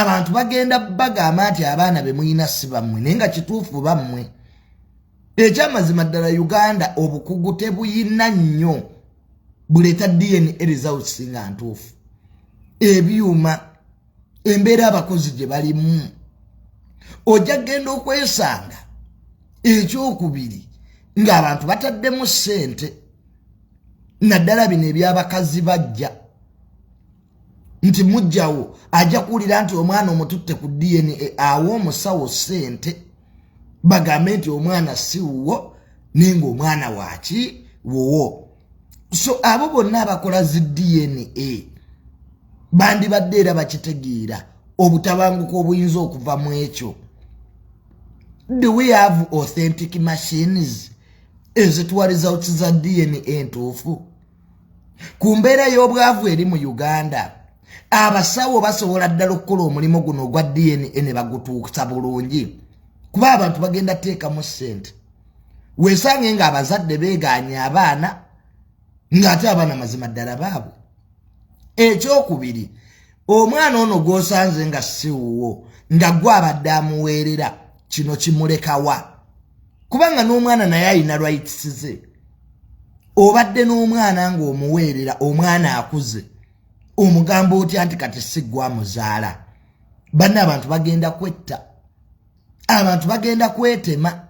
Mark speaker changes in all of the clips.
Speaker 1: abantu bagenda bagamba nti abaana be muyina si bammwe naye nga kituufu bammwe. Ekyamazima ddala Uganda obukugu tebuyina nnyo buleeta DNA results nga ntuufu. Ebyuma embeera abakozi gye balimu ojja genda okwesanga ekyokubiri ng'abantu bataddemu ssente naddala bino ebyabakazi bajja nti mujjawo ajja kuwulira nti omwana omututte ku DNA awo omusawo ssente bagambe nti omwana si wuwo nenga omwana waki wuwo. So abo bonna abakola zi DNA bandibadde era bakitegeera obutabanguko obuyinza okuva mu ekyo. Do we have authentic machines ezituwa results za DNA entuufu? Ku mbeera y'obwavu eri mu Uganda abasawo basobola ddala okukola omulimu guno ogwa DNA ne bagutuusa bulungi kuba abantu bagenda teekamu ssente. Weesange nga abazadde beegaanye abaana ng'ate abaana mazima ddala baabwe. Ekyokubiri omwana ono gw'osanze nga si wuwo nga gwe abadde amuweerera kino kimulekawa kubanga n'omwana naye alina rights ze. Obadde n'omwana ng'omuweerera omwana akuze omugamba otya nti kati si gwe amuzaala. Banna abantu bagenda kwetta, abantu bagenda kwetema,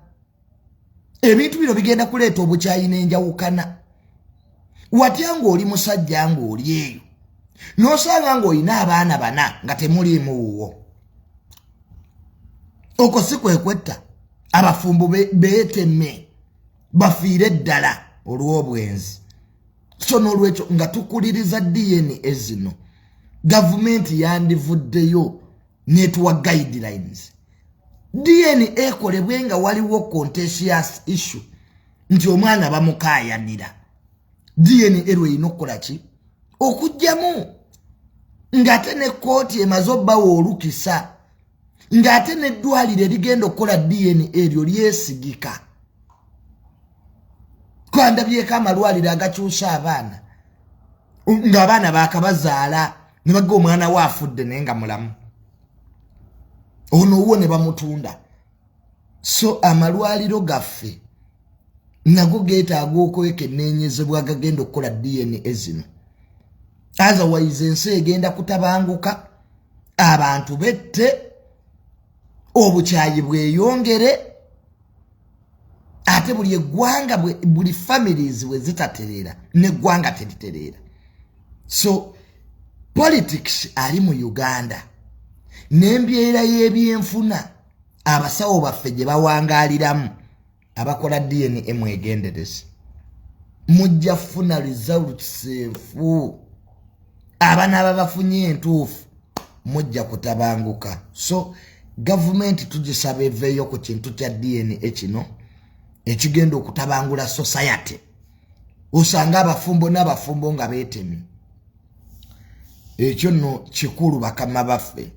Speaker 1: ebintu bino bigenda kuleeta obukyayi n'enjawukana. Watya ng'oli musajja ng'oli eyo n'osanga ng'olina abaana bana nga temuliimu wuwo. Okwo si kwe kwetta, abafumbo beeteme bafiire ddala olw'obwenzi. So n'olwekyo nga tukuliriza DNA zino gavumenti yandivuddeyo n'etuwa guidelines. DNA ekolebwe nga waliwo contentious issue nti omwana bamukaayanira. DNA erwe erina okukola ki? Okujjamu ng'ate ne kkooti emaze obbawo olukisa ng'ate n'eddwaliro erigenda okukola DNA eryo lyesigika. Kwandabyeko amalwaliro agakyusa abaana ng'abaana baakabazaala ne bagga omwana we afudde naye nga mulamu, ono wo ne bamutunda. So amalwaliro gaffe nago geetaaga okwekenneenyezebwa agagenda okukola DNA zino. Otherwise ensi egenda kutabanguka, abantu bette, obukyayi bweyongere, ate buli eggwanga buli families bwe zitatereera n'eggwanga teritereera. So politics ali mu Uganda n'embeera y'ebyenfuna abasawo baffe gye bawangaaliramu abakola DNA mwegendereze. Mujja funa results enfu, abaana ababafunye entuufu mujja kutabanguka. So gavumenti tugisaba eveeyo ku kintu kya DNA kino ekigenda okutabangula society. Osanga abafumbo n'abafumbo nga beetemi. Ekyo nno kikulu bakama baffe.